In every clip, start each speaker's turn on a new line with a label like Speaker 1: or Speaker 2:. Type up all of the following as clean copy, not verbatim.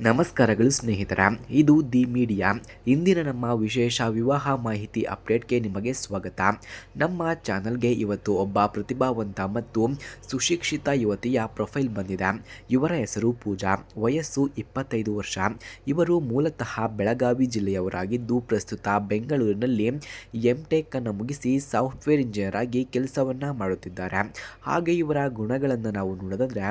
Speaker 1: ನಮಸ್ಕಾರಗಳು ಸ್ನೇಹಿತರ, ಇದು ದಿ ಮೀಡಿಯಾ. ಇಂದಿನ ನಮ್ಮ ವಿಶೇಷ ವಿವಾಹ ಮಾಹಿತಿ ಅಪ್ಡೇಟ್ಗೆ ನಿಮಗೆ ಸ್ವಾಗತ. ನಮ್ಮ ಚಾನಲ್ಗೆ ಇವತ್ತು ಒಬ್ಬ ಪ್ರತಿಭಾವಂತ ಮತ್ತು ಸುಶಿಕ್ಷಿತ ಯುವತಿಯ ಪ್ರೊಫೈಲ್ ಬಂದಿದೆ. ಇವರ ಹೆಸರು ಪೂಜಾ, ವಯಸ್ಸು 25 ವರ್ಷ. ಇವರು ಮೂಲತಃ ಬೆಳಗಾವಿ ಜಿಲ್ಲೆಯವರಾಗಿದ್ದು ಪ್ರಸ್ತುತ ಬೆಂಗಳೂರಿನಲ್ಲಿ ಎಂಟೆಕ್ ಅನ್ನು ಮುಗಿಸಿ ಸಾಫ್ಟ್ವೇರ್ ಇಂಜಿನಿಯರ್ ಆಗಿ ಕೆಲಸವನ್ನು ಮಾಡುತ್ತಿದ್ದಾರೆ. ಹಾಗೆ ಇವರ ಗುಣಗಳನ್ನು ನಾವು ನೋಡೋದಾದರೆ,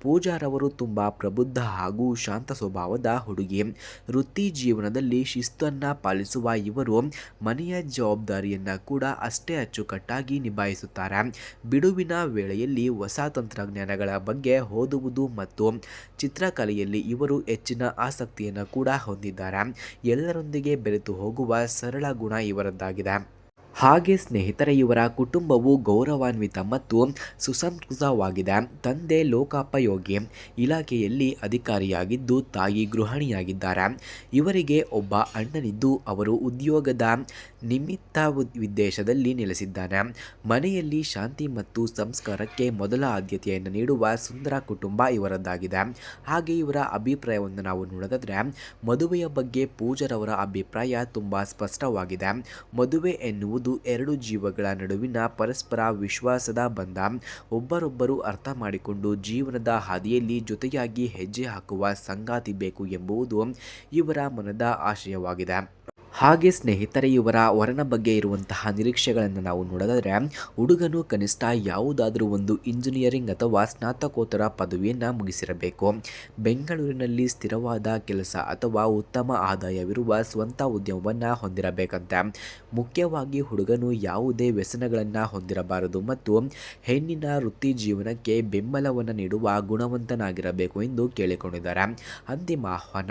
Speaker 1: ಪೂಜಾರವರು ತುಂಬ ಪ್ರಬುದ್ಧ ಹಾಗೂ ಶಾಂತ ಸ್ವಭಾವದ ಹುಡುಗಿ. ವೃತ್ತಿ ಜೀವನದಲ್ಲಿ ಶಿಸ್ತನ್ನು ಪಾಲಿಸುವ ಇವರು ಮನೆಯ ಜವಾಬ್ದಾರಿಯನ್ನು ಕೂಡ ಅಷ್ಟೇ ಅಚ್ಚುಕಟ್ಟಾಗಿ ನಿಭಾಯಿಸುತ್ತಾರೆ. ಬಿಡುವಿನ ವೇಳೆಯಲ್ಲಿ ಹೊಸ ತಂತ್ರಜ್ಞಾನಗಳ ಬಗ್ಗೆ ಓದುವುದು ಮತ್ತು ಚಿತ್ರಕಲೆಯಲ್ಲಿ ಇವರು ಹೆಚ್ಚಿನ ಆಸಕ್ತಿಯನ್ನು ಕೂಡ ಹೊಂದಿದ್ದಾರೆ. ಎಲ್ಲರೊಂದಿಗೆ ಬೆರೆತು ಹೋಗುವ ಸರಳ ಗುಣ ಇವರದ್ದಾಗಿದೆ. ಹಾಗೆ ಸ್ನೇಹಿತರೆ, ಇವರ ಕುಟುಂಬವು ಗೌರವಾನ್ವಿತ ಮತ್ತು ಸುಸಂಸ್ಕೃತವಾಗಿದೆ. ತಂದೆ ಲೋಕೋಪಯೋಗಿ ಇಲಾಖೆಯಲ್ಲಿ ಅಧಿಕಾರಿಯಾಗಿದ್ದು ತಾಯಿ ಗೃಹಿಣಿಯಾಗಿದ್ದಾರೆ. ಇವರಿಗೆ ಒಬ್ಬ ಅಣ್ಣನಿದ್ದು ಅವರು ಉದ್ಯೋಗದ ನಿಮಿತ್ತ ವಿದೇಶದಲ್ಲಿ ನೆಲೆಸಿದ್ದಾನೆ. ಮನೆಯಲ್ಲಿ ಶಾಂತಿ ಮತ್ತು ಸಂಸ್ಕಾರಕ್ಕೆ ಮೊದಲ ಆದ್ಯತೆಯನ್ನು ನೀಡುವ ಸುಂದರ ಕುಟುಂಬ ಇವರದ್ದಾಗಿದೆ. ಹಾಗೆ ಇವರ ಅಭಿಪ್ರಾಯವನ್ನು ನಾವು ನೋಡೋದಾದರೆ, ಮದುವೆಯ ಬಗ್ಗೆ ಪೂಜಾರವರ ಅಭಿಪ್ರಾಯ ತುಂಬ ಸ್ಪಷ್ಟವಾಗಿದೆ. ಮದುವೆ ಎನ್ನುವುದು ಎರಡು ಜೀವಗಳ ನಡುವಿನ ಪರಸ್ಪರ ವಿಶ್ವಾಸದ ಬಂಧ. ಒಬ್ಬರೊಬ್ಬರು ಅರ್ಥ ಮಾಡಿಕೊಂಡು ಜೀವನದ ಹಾದಿಯಲ್ಲಿ ಜೊತೆಯಾಗಿ ಹೆಜ್ಜೆ ಹಾಕುವ ಸಂಗಾತಿ ಬೇಕು ಎಂಬುದು ಇವರ ಮನದ ಆಶಯವಾಗಿದೆ. ಹಾಗೆ ಸ್ನೇಹಿತರೆ, ಇವರ ವರನ ಬಗ್ಗೆ ಇರುವಂತಹ ನಿರೀಕ್ಷೆಗಳನ್ನು ನಾವು ನೋಡೋದಾದರೆ, ಹುಡುಗನು ಕನಿಷ್ಠ ಯಾವುದಾದ್ರೂ ಒಂದು ಇಂಜಿನಿಯರಿಂಗ್ ಅಥವಾ ಸ್ನಾತಕೋತ್ತರ ಪದವಿಯನ್ನು ಮುಗಿಸಿರಬೇಕು. ಬೆಂಗಳೂರಿನಲ್ಲಿ ಸ್ಥಿರವಾದ ಕೆಲಸ ಅಥವಾ ಉತ್ತಮ ಆದಾಯವಿರುವ ಸ್ವಂತ ಉದ್ಯಮವನ್ನು ಹೊಂದಿರಬೇಕಂತೆ. ಮುಖ್ಯವಾಗಿ ಹುಡುಗನು ಯಾವುದೇ ವ್ಯಸನಗಳನ್ನು ಹೊಂದಿರಬಾರದು ಮತ್ತು ಹೆಣ್ಣಿನ ವೃತ್ತಿ ಜೀವನಕ್ಕೆ ಬೆಂಬಲವನ್ನು ನೀಡುವ ಗುಣವಂತನಾಗಿರಬೇಕು ಎಂದು ಕೇಳಿಕೊಂಡಿದ್ದಾರೆ. ಅಂತಿಮ ಆಹ್ವಾನ: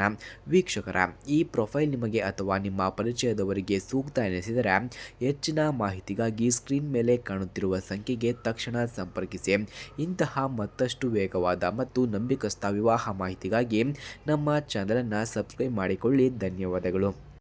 Speaker 1: ವೀಕ್ಷಕರ, ಈ ಪ್ರೊಫೈಲ್ ನಿಮಗೆ ಅಥವಾ ನಿಮ್ಮ ಪರಿಚಯದವರಿಗೆ ಸೂಕ್ತ ಎನಿಸಿದರೆ ಹೆಚ್ಚಿನ ಮಾಹಿತಿಗಾಗಿ ಸ್ಕ್ರೀನ್ ಮೇಲೆ ಕಾಣುತ್ತಿರುವ ಸಂಖ್ಯೆಗೆ ತಕ್ಷಣ ಸಂಪರ್ಕಿಸಿ. ಇಂತಹ ಮತ್ತಷ್ಟು ವೇಗವಾದ ಮತ್ತು ನಂಬಿಕಸ್ಥ ವಿವಾಹ ಮಾಹಿತಿಗಾಗಿ ನಮ್ಮ ಚಾನಲನ್ನು ಸಬ್ಸ್ಕ್ರೈಬ್ ಮಾಡಿಕೊಳ್ಳಿ. ಧನ್ಯವಾದಗಳು.